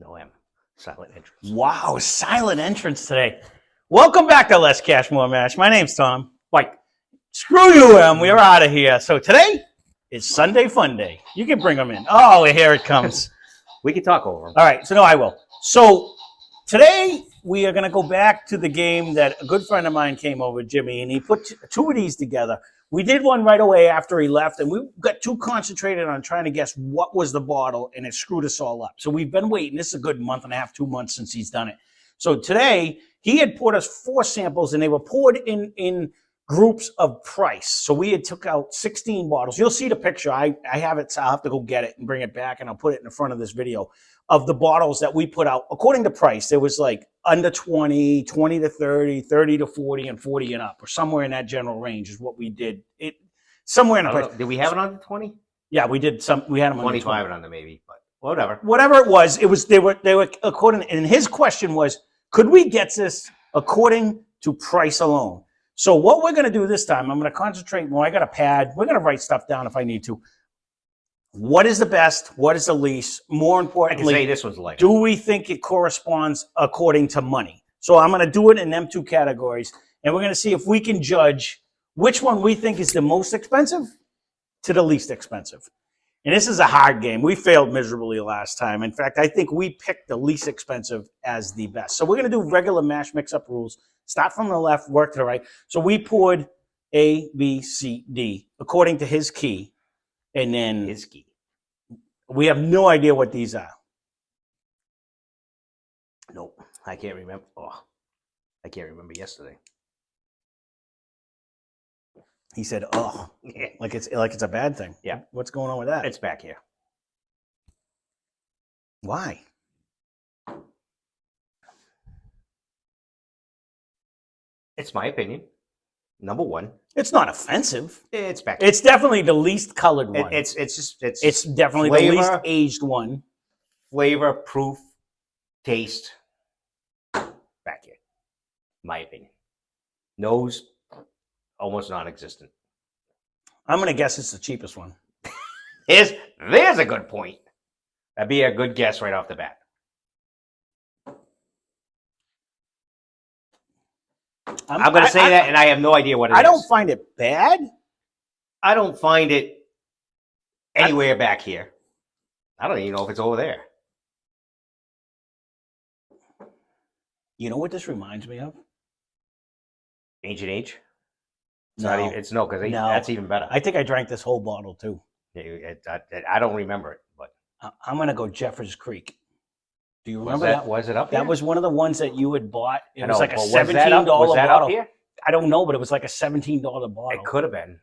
No M. Silent entrance. Wow, silent entrance today. Welcome back to Less Cash, More Mash. My name's Tom. Mike. Screw you, Em. We're out of here. So today is Sunday Fun Day. You can bring them in. Oh, here it comes. We can talk over them. All right, so no, I will. So today we are going to go back to the game that a good friend of mine came over, Jimmy, and he put two of these together. We did one right away after he left, and we got too concentrated on trying to guess what was the bottle, and it screwed us all up. So we've been waiting. This is a good month and a half, 2 months since he's done it. So today, he had poured us 4 samples, and they were poured in groups of price. So we had took out 16 bottles. You'll see the picture. I have it, so I'll have to go get it and bring it back, and I'll put it in the front of this video of the bottles that we put out. According to price, there was like under 20, 20 to 30, 30 to 40, and 40 and up, or somewhere in that general range is what we did. It somewhere in the price. Did we have it on the 20? Yeah, we did some. We had them on 25 the and under maybe, but whatever. Whatever it was they were according. And his question was, could we get this according to price alone? So what we're going to do this time, I'm going to concentrate more. I got a pad. We're going to write stuff down if I need to. What is the best? What is the least? More importantly, I can say this one's light. Do we think it corresponds according to money? So I'm going to do it in them 2 categories, and we're going to see if we can judge which one we think is the most expensive to the least expensive. And this is a hard game. We failed miserably last time. In fact, I think we picked the least expensive as the best. So we're going to do regular mash mix-up rules. Start from the left, work to the right. So we poured A, B, C, D according to his key. And then His key. We have no idea what these are. Nope. I can't remember. Oh, I can't remember yesterday. He said, "Oh, like it's a bad thing." Yeah. What's going on with that? It's back here. Why? It's my opinion. Number 1. It's not offensive. It's back here. It's definithere. Definitely the least colored one. It's definitely flavor, the least aged one. Flavor, proof, taste. Back here. My opinion. Nose, almost non-existent. I'm gonna guess it's the cheapest one. There's a good point. That'd be a good guess right off the bat. I'm going to say that, and I have no idea what it is. I don't find it bad. I don't find it anywhere back here. I don't even know if it's over there. You know what this reminds me of? Ancient Age? No. Because that's even better. I think I drank this whole bottle too. I don't remember it, but I'm gonna go Jeffers Creek. Do you remember that? Was it up here? That was one of the ones that you had bought. It was like a $17 bottle. Was that up here? I don't know, but it was like a $17 bottle. It could have been.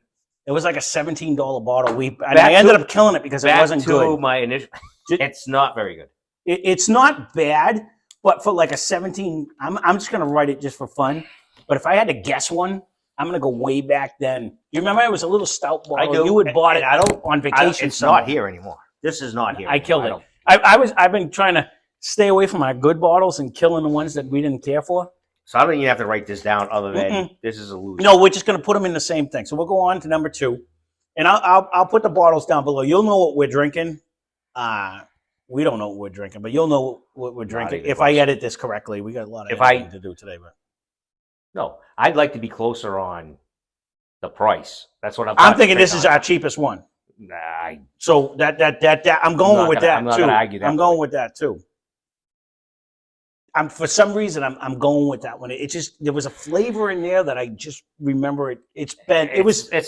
It was like a $17 bottle. I ended up killing it because it wasn't good. My initial, it's not very good. It's not bad, but for like a 17, I'm just gonna write it just for fun. But if I had to guess one, I'm gonna go way back then. You remember it was a little stout bottle. I do. You had bought it. On vacation. It's not here anymore. This is not here. I killed it. I've been trying to stay away from our good bottles and killing the ones that we didn't care for. So I don't even have to write this down other than this is a loser. No, we're just going to put them in the same thing. So we'll go on to number 2. And I'll put the bottles down below. You'll know what we're drinking. We don't know what we're drinking, but you'll know what we're drinking if I edit this correctly. We got a lot of editing to do today. But no, I'd like to be closer on the price. That's what I'm thinking this is our cheapest one. So that I'm going with that too. I'm not going to argue that. I'm going with that too. For some reason I'm going with that one. It just there was a flavor in there that I just remember it. It's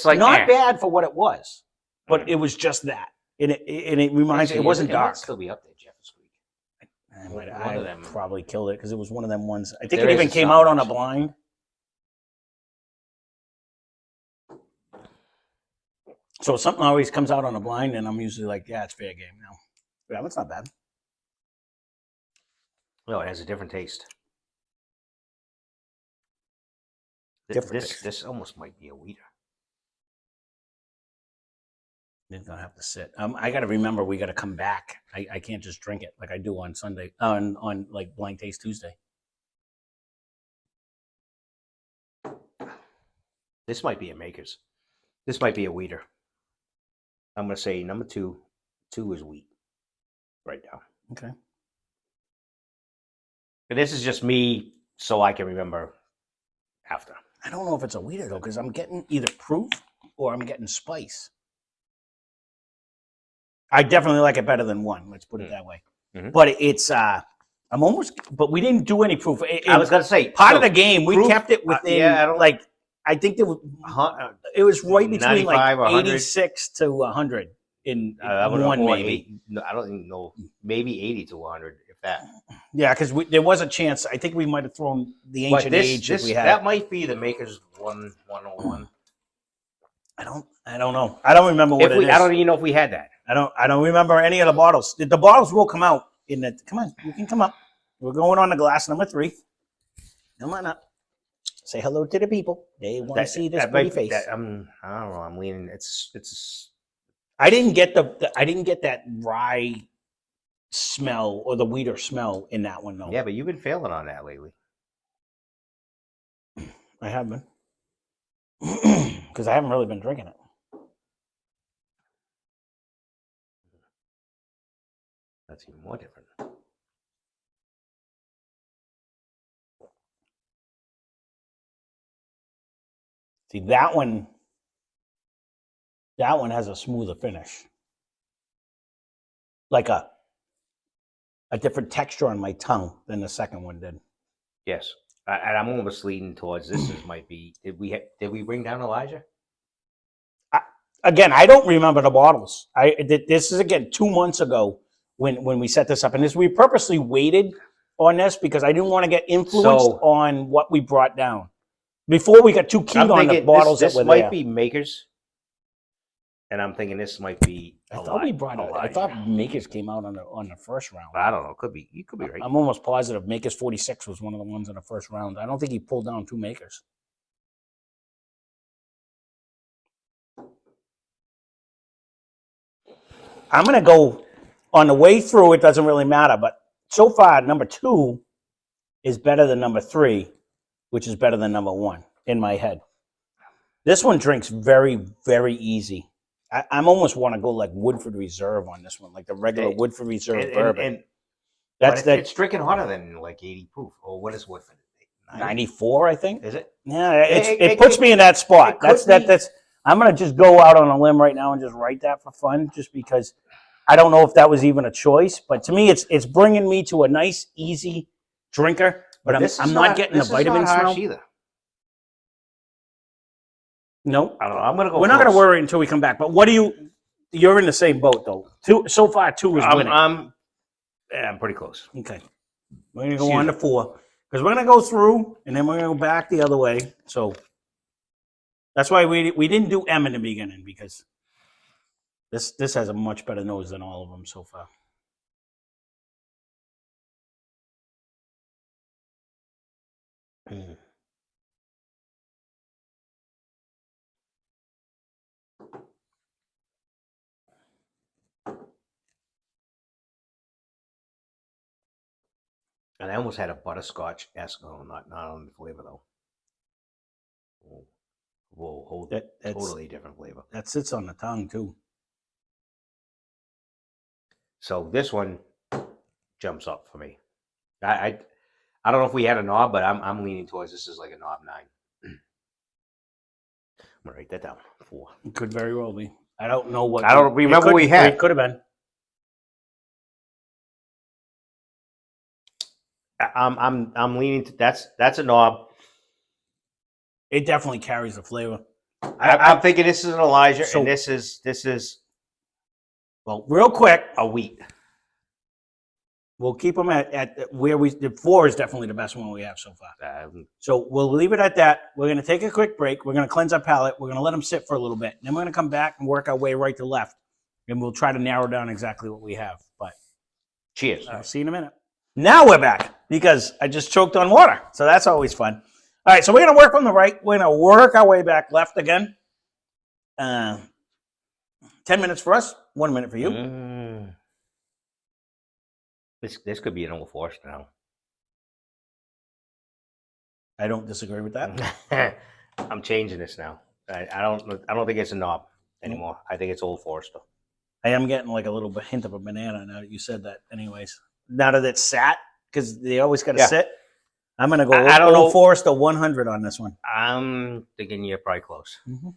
like not bad for what it was, but it was just that. And it reminds me it wasn't dark. It might still be up there, Jeffers Creek. I probably killed it because it was one of them ones. I think it even came out on a blind. So something always comes out on a blind, and I'm usually like, yeah, it's fair game now. Yeah, that's not bad. No, it has a different taste. This almost might be a weeder. It's gonna have to sit. I got to remember we got to come back. I can't just drink it like I do on Sunday on like Blind Taste Tuesday. This might be a Maker's. This might be a weeder. I'm going to say number 2 is wheat right now. Okay. But this is just me, so I can remember after. I don't know if it's a wheater though, because I'm getting either proof or I'm getting spice. I definitely like it better than one. Let's put it that way. Mhm. But it's I'm almost. But we didn't do any proof. I was gonna say part so of the game. We proof, kept it within. yeah, I don't- like I think there was. It was right between 95 or like 100. 86 to 100 in I would one or maybe. 80. No, I don't even know. Maybe 80 to 100, if that. Yeah, because there was a chance. I think we might have thrown the But ancient this, age if we had. that might be the Maker's 101. I don't know. I don't remember what it is. I don't even know if we had that. I don't remember any of the bottles. The bottles will come out in the. Come on, you can come up. We're going on to glass number 3. Come on up. Say hello to the people. They want to see this pretty face. I don't know. I'm leaning. It's. I didn't get I didn't get that rye smell or the wheater smell in that one though. Yeah, but you've been failing on that lately. I have been. Because I haven't really been drinking it. That's even more different. See, that one has a smoother finish. Like a different texture on my tongue than the second one did. Yes, and I'm almost leaning towards this. Might be. Did we bring down Elijah? Again, I don't remember the bottles. This is again 2 months ago when we set this up, and we purposely waited on this because I didn't want to get influenced on what we brought down before we got too keen on the bottles this that were might there. be Makers, and I'm thinking this might be. I thought we brought it. I thought Makers came out on the first round. I don't know. Could be. You could be right. I'm almost positive Makers 46 was one of the ones in the first round. I don't think he pulled down 2 Makers. I'm going to go on the way through. It doesn't really matter. But so far, number 2 is better than number 3, which is better than number 1 in my head. This one drinks very, very easy. I almost want to go like Woodford Reserve on this one, like the regular Woodford Reserve bourbon. It's drinking hotter than like 80 proof. Or what is Woodford? 94, I think. Is it? Yeah, it puts me in that spot. That's. I'm going to just go out on a limb right now and just write that for fun, just because I don't know if that was even a choice. But to me, it's bringing me to a nice, easy drinker. But I'm not getting the vitamin smell either. No, I don't know. I'm going to go. We're not going to worry until we come back. But what do you? You're in the same boat though. 2 so far. 2 is winning. I'm pretty close. Okay, we're going to go on to 4 because we're going to go through and then we're going to go back the other way. So. That's why we didn't do M in the beginning, because this has a much better nose than all of them so far. Mm. And I almost had a butterscotch-esque. Not on the flavor though. Whoa, totally different flavor. That sits on the tongue too. So this one jumps up for me. I don't know if we had a knob, but I'm leaning towards this is like a knob 9. I'm gonna write that down. 4. It could very well be. I don't know what. I don't remember what we had. It could have been. I'm leaning to that's a knob. It definitely carries the flavor. I'm thinking this is an Elijah, and this is well, real quick, a wheat. We'll keep them at where the 4 is definitely the best one we have so far. So we'll leave it at that. We're going to take a quick break. We're going to cleanse our palate. We're going to let them sit for a little bit. Then we're going to come back and work our way right to left, and we'll try to narrow down exactly what we have. But cheers. I'll see you in a minute. Now we're back because I just choked on water, so that's always fun. All right, so we're going to work from the right. We're going to work our way back left again. 10 minutes for us, 1 minute for you. This could be an Old Forester now. I don't disagree with that. I'm changing this now. I don't think it's a knob anymore. I think it's Old Forester. I am getting like a little hint of a banana now that you said that. Anyways, now that it's sat because they always got to Yeah. sit. I'm going to go I don't know. Old Forester 100 on this one. I'm thinking you're probably close. Mm-hmm.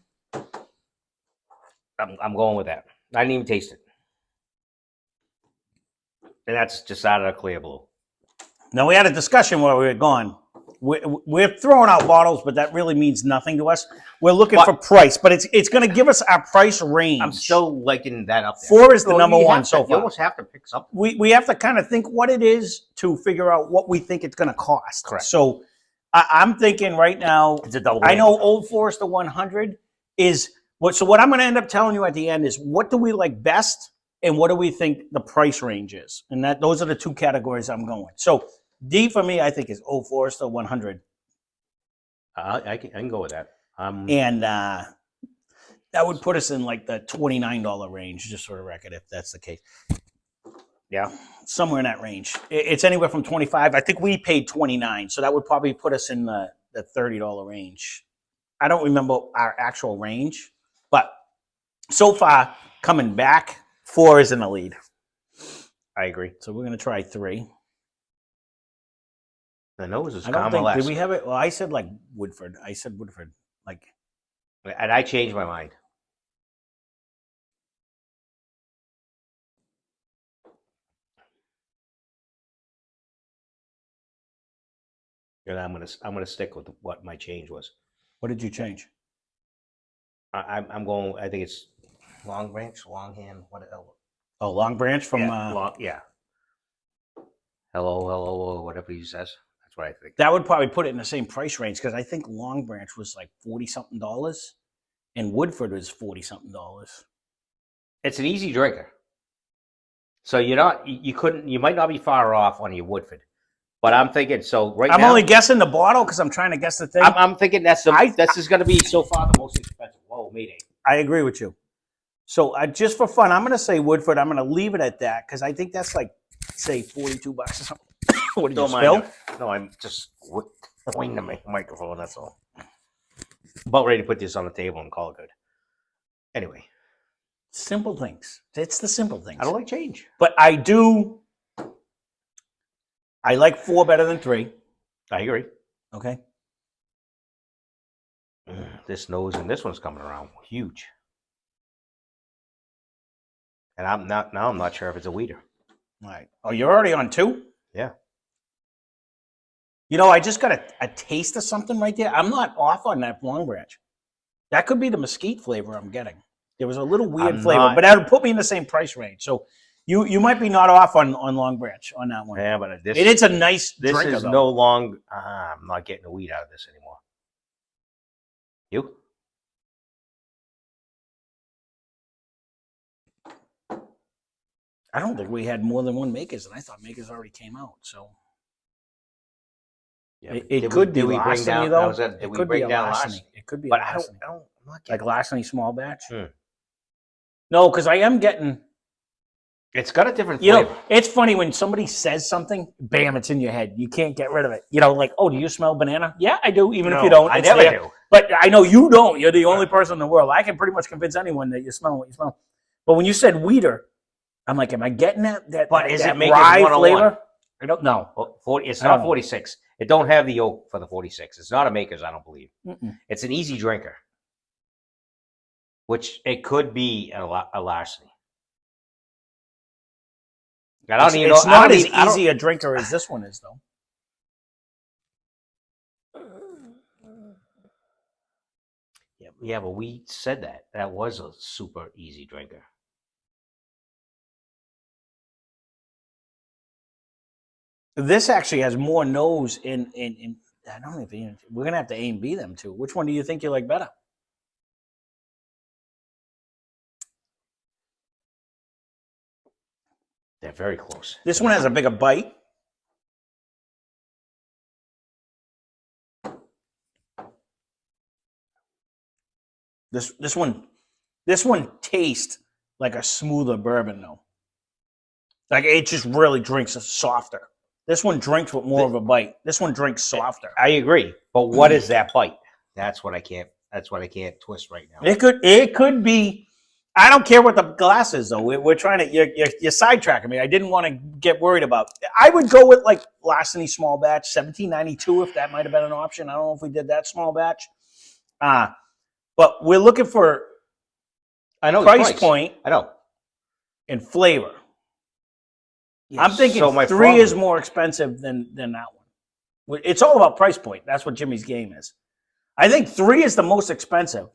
I'm going with that. I didn't even taste it. And that's just out of the clear blue. Now, we had a discussion while we were gone. We're throwing out bottles, but that really means nothing to us. We're looking for price, but it's going to give us our price range. I'm still liking that up there. 4 is the number one so You far. almost have to pick something. We have to kind of think what it is to figure out what we think it's going to cost. Correct. So I'm thinking right now, It's a double. I know Old Forester 100 is what. So what I'm going to end up telling you at the end is what do we like best and what do we think the price range is, and those are the 2 categories I'm going. So D for me, I think is Old Forester 100, I can go with that. and that would put us in like the $29 range, just for the record, if that's the case. Yeah. Somewhere in that range. It's anywhere from 25. I think we paid 29, so that would probably put us in the $30 range. I don't remember our actual range, but so far coming back, 4 is in the lead. I agree. So we're gonna try 3. The nose is I don't think Carmelesque. did we have it? Well, I said like Woodford. I said Woodford. Like And I changed my mind. And I'm gonna stick with what my change was. what did you change? I'm going. I think it's Long Branch, Longhand. What else? Oh, Long Branch from Yeah. Hello, or whatever he says. That's what I think. that would probably put it in the same price range because I think Long Branch was like $40-something, and Woodford was $40-something. It's an easy drinker. So you're not. You might not be far off on your Woodford, but I'm thinking. So right I'm now, only guessing the bottle because I'm trying to guess the thing. I'm thinking this is going to be so far the most expensive. Whoa, Mayday. I agree with you. So just for fun, I'm going to say Woodford. I'm going to leave it at that because I think that's like, say, $42 or something. What did you spill? No, I'm just pointing the microphone. That's all. About ready to put this on the table and call it good. Anyway, Simple things. It's the simple things. I don't like change. But I like 4 better than 3. I agree. Okay. This nose and this one's coming around huge. And I'm not sure if it's a weeder. All right. Oh, you're already on 2? Yeah. You know, I just got a taste of something right there. I'm not off on that Long Branch. That could be the mesquite flavor I'm getting. There was a little weird flavor, but that would put me in the same price range. So you might be not off on Long Branch on that one. Yeah, but It's a nice this drinker, is though. no long. I'm not getting a weed out of this anymore. You? I don't think we had more than 1 Makers, and I thought Makers already came out. So Yeah. it could be Larceny, though. Did we bring down Larceny? It could be But a I Larceny. don't. I'm not Like getting. Larceny small batch. Hmm. No, because I am getting. It's got a different You flavor. know, it's funny when somebody says something, bam, it's in your head. You can't get rid of it. You know, like, oh, do you smell banana? Yeah, I do, even if you don't. I it's never there. do. But I know you don't. You're the only person in the world. I can pretty much convince anyone that you smell what you smell. But when you said weeder, I'm like, am I getting that But is that it Makers rye 101? flavor? I don't know. Well, 40. It's I don't not know. 46. It don't have the oak for the 46. It's not a Makers, I don't believe. Mm-mm. It's an easy drinker, which it could be a Larceny. I don't even know. It's not as easy a drinker as this one is, though. Yeah, but we said that. That was a super easy drinker. This actually has more nose in I don't know if we're gonna have to A and B them too. Which one do you think you like better? They're very close. This one has a bigger bite. This one tastes like a smoother bourbon though. Like it just really drinks softer. This one drinks with more of a bite. This one drinks softer. I agree, but what is that bite? That's what I can't. That's what I can't twist right now. It could be I don't care what the glass is, though. We're trying to, you're sidetracking me. I didn't want to get worried about. I would go with like LARCENY small batch, 1792, if that might have been an option. I don't know if we did that small batch. But we're looking for I know price point I know. and flavor. Yeah, I'm thinking so my 3 problem- is more expensive than that one. It's all about price point. That's what Jimmy's game is. I think 3 is the most expensive.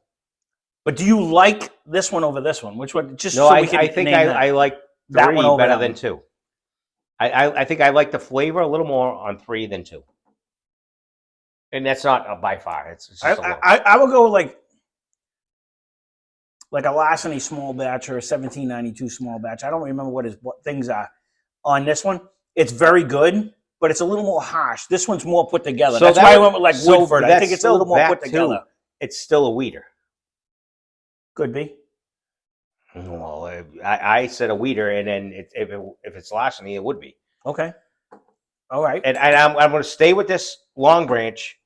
But do you like this one over this one? Which one? Just No, so we can I think name that. I like 3 That one over better that than one. 2. I think I like the flavor a little more on 3 than 2. And that's not by far. It's just a little. I will go like a LARCENY small batch or a 1792 small batch. I don't remember what things are on this one. It's very good, but it's a little more harsh. This one's more put together. So That's that why I would- went with like so Woodford. I that's think it's a still little more put back to- together. It's still a weeder. Could be. Well, I said a weeder, and then if it's LARCENY, it would be. Okay. All right. And I'm going to stay with this long branch.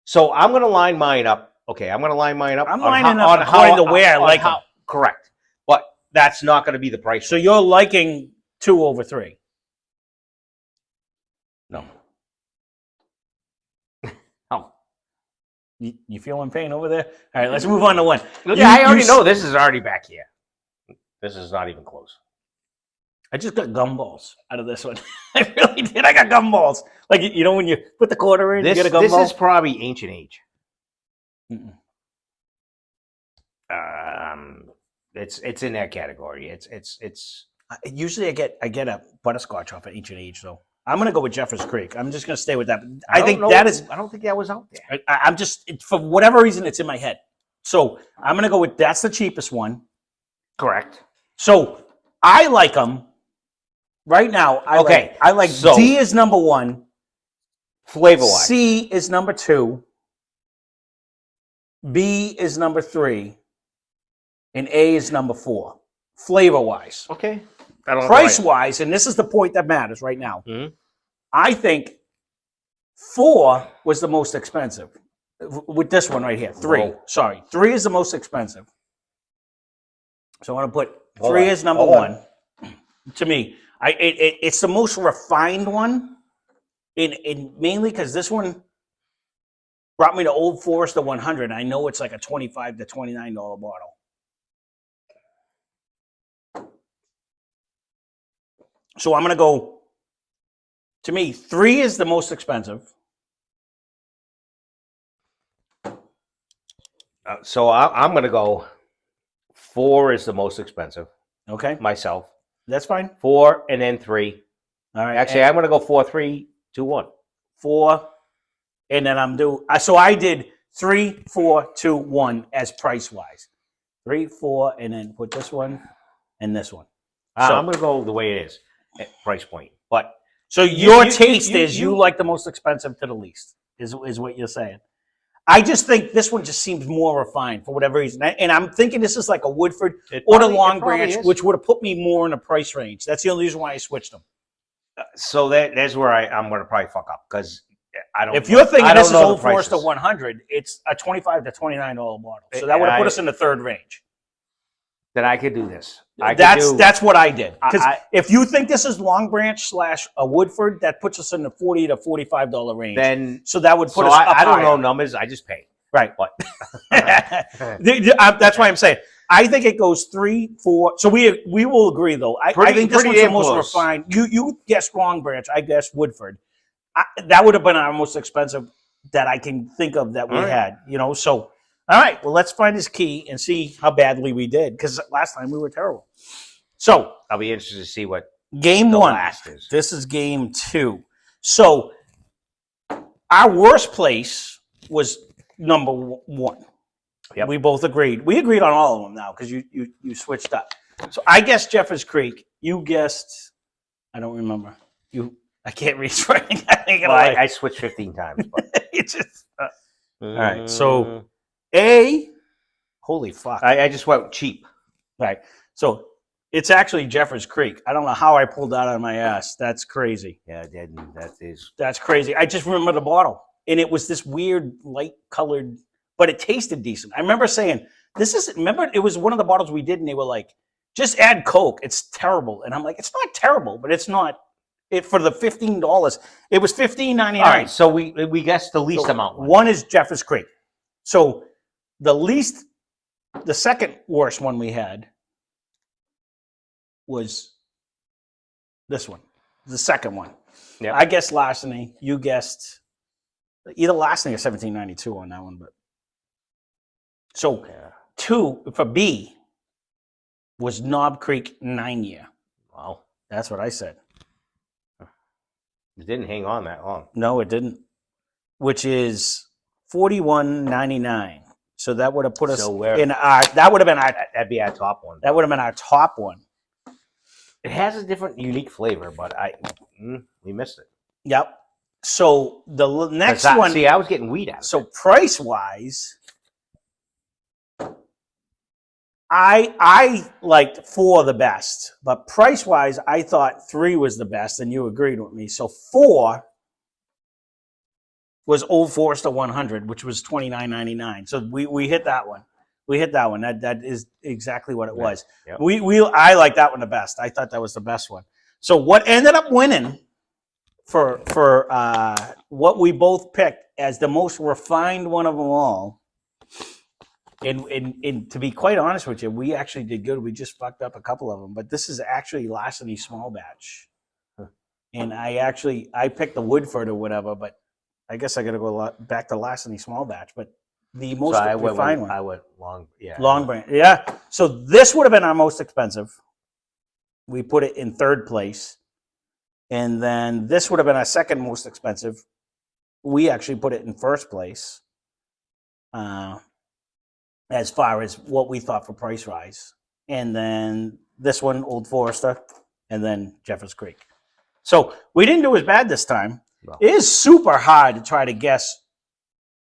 So I'm going to line mine up. Okay, I'm going to line mine up. I'm on lining how- up on according how- to where I on like how- them. Correct, but that's not going to be the price. So you're liking 2 over 3? No. Oh. You feeling pain over there? All right, let's move on to 1. Yeah, I already know this is already back here. This is not even close. I just got gumballs out of this one. I really did. I got gumballs. Like, you know, when you put the quarter in, This, you get a this gumball? is probably ancient age. Mm-mm. It's in that category. It's Usually I get a butterscotch off of Ancient Age, though. I'm going to go with Jeffers Creek. I'm just going to stay with that. I think that is... I don't think that was out there. I'm just... For whatever reason, it's in my head. So I'm going to go with... That's the cheapest one. Correct. So I like them. Right now, I like so- D is number 1. Flavor-wise. C is number 2. B is number 3. And A is number 4. Flavor-wise. Okay. Price-wise, and this is the point that matters right now, Mhm. I think 4 was the most expensive. With this one right here. 3. Whoa. Sorry. 3 is the most expensive. So I want to put Hold 3 on. as number Hold 1. To me, it's the most refined one. In mainly because this one brought me to Old Forester 100. I know it's like a $25 to $29 bottle. So I'm going to go, to me, 3 is the most expensive. So I'm going to go 4 is the most expensive. Okay, Myself. that's fine. 4 and then 3. All right. Actually, I'm going to go 4, 3, 2, 1. 4, and then so I did 3, 4, 2, 1 as price-wise. 3, 4, and then put this one and this one. So I'm going to go the way it is at price point. But So your you- taste you- is you you- like the most expensive to the least, is what you're saying. I just think this one just seems more refined for whatever reason. And I'm thinking this is like a Woodford it or the probably- it Long probably Branch, is. which would have put me more in a price range. That's the only reason why I switched them. So that's where I'm going to probably fuck up because I don't. If you're thinking I don't this is know the Old Forester prices. 100, it's a $25 to $29 bottle. So that would have put us in the third range. Then I could do this. I could That's what I did. Because I- if you think this is Long Branch / a Woodford, that puts us in the $40 to $45 range. Then So that would put so us up I don't know higher. numbers. I just pay. Right. What? That's why I'm saying. I think it goes 3, 4. So we will agree though. I think this Pretty one's the damn most close. refined. You guessed Long Branch. I guessed Woodford. That would have been our most expensive that I can think of that we All right. had. So all right. Well, let's find his key and see how badly we did because last time we were terrible. So I'll be interested to see what game the 1. last is. This is game 2. So our worst place was number 1. Yep. We both agreed. We agreed on all of them now because you switched up. So I guessed Jeffers Creek. You guessed. I don't remember. I can't read writing. Well, I switched 15 times. But. It's just, all right. So A. Holy fuck. I just went cheap. Right. So it's actually Jeffers Creek. I don't know how I pulled that out of my ass. That's crazy. Yeah, that is. That's crazy. I just remember the bottle. And it was this weird light colored, but it tasted decent. I remember saying, this is, remember, it was one of the bottles we did, and they were like, just add Coke. It's terrible. And I'm like, it's not terrible, but it's not. It for the $15. It was $15.99. All right, so we guessed the least amount. One is Jeffers Creek. So the second worst one we had was this one, the second one. Yep. I guessed Larceny. You guessed either Larceny or 1792 on that one, but so 2 for B was Knob Creek 9-year. Wow, that's what I said. It didn't hang on that long. No, it didn't. Which is $41.99. So that would have put us in our. That would have been our. That'd be our top one. That would have been our top one. It has a different, unique flavor, but we missed it. Yep. So the next one. See, I was getting weed out of So price wise, I liked 4 the best, but price wise, I thought 3 was the best, and you agreed with me. So 4 was Old Forester 100, which was $29.99. So we hit that one. We hit that one. That is exactly what it was. Yep. I like that one the best. I thought that was the best one. So what ended up winning for what we both picked as the most refined one of them all. And to be quite honest with you, we actually did good. We just fucked up a couple of them, but this is actually Larceny small batch. And I picked the Woodford or whatever, but I guess I got to go back to Larceny small batch. But the most refined one. I went long, yeah. Long brand, yeah. So this would have been our most expensive. We put it in 3rd place. And then this would have been our second most expensive. We actually put it in 1st place. As far as what we thought for price rise. And then this one, Old Forester, and then Jeffers Creek. So we didn't do as bad this time. No. It is super hard to try to guess.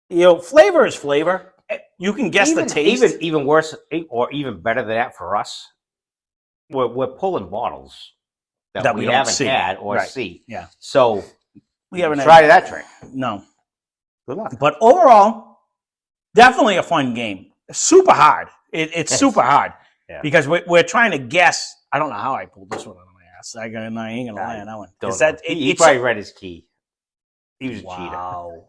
Flavor is flavor. You can guess the taste. Even worse, or even better than that for us, we're pulling bottles that we haven't had or see. Yeah. So we haven't tried that trick. No. Good luck. But overall, definitely a fun game. Super hard. It's super hard because we're trying to guess. I don't know how I pulled this one out of my ass. I ain't gonna lie on that one. He probably read his key. He was a cheater.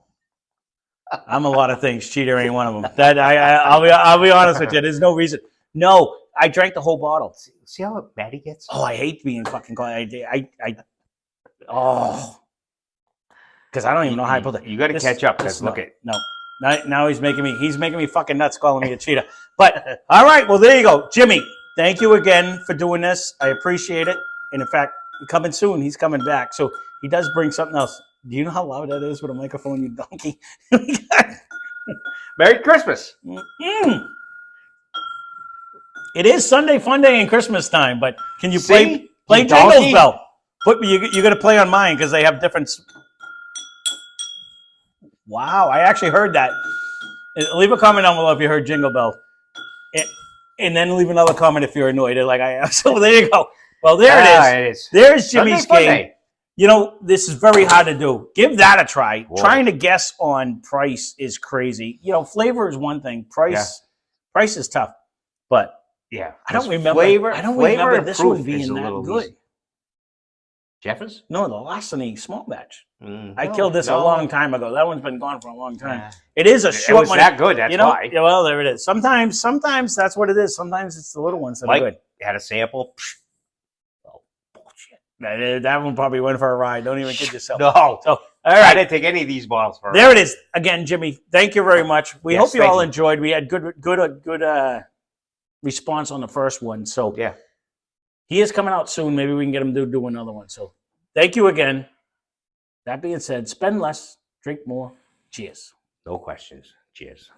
I'm a lot of things. Cheater ain't one of them. That I'll be honest with you. There's no reason. No, I drank the whole bottle. See how bad he gets? Oh, I hate being fucking caught. Because I don't even know how I pulled it. You got to catch up. Because look at no. Now he's making me fucking nuts calling me a cheater. But all right, well there you go, Jimmy. Thank you again for doing this. I appreciate it. And in fact, coming soon. He's coming back, so he does bring something else. Do you know how loud that is with a microphone, you donkey? Merry Christmas. Mm-hmm. It is Sunday Funday and Christmas time, but can you play Jingles Bell? You got to play on mine because they have different. Wow, I actually heard that. Leave a comment down below if you heard Jingle Bell. And then leave another comment if you're annoyed like I am. So there you go. Well, there it is. There's Jimmy's game. This is very hard to do. Give that a try. Whoa. Trying to guess on price is crazy. Flavor is one thing. Price is tough. But yeah, I don't remember this one being that good. Easy. Jeffers? No, the Larceny small batch. I killed this a long time ago. That one's been gone for a long time. It is a short one. It was that good, that's why. Yeah, well, there it is. Sometimes that's what it is. Sometimes it's the little ones that are good. Had a sample. Oh, bullshit. That one probably went for a ride. Don't even kid yourself. No. So, all right. I didn't take any of these bottles for a ride. There it is. Again, Jimmy, thank you very much. We hope you all enjoyed. We had good response on the first one. So yeah. He is coming out soon. Maybe we can get him to do another one. So thank you again. That being said, spend less, drink more. Cheers. No questions. Cheers.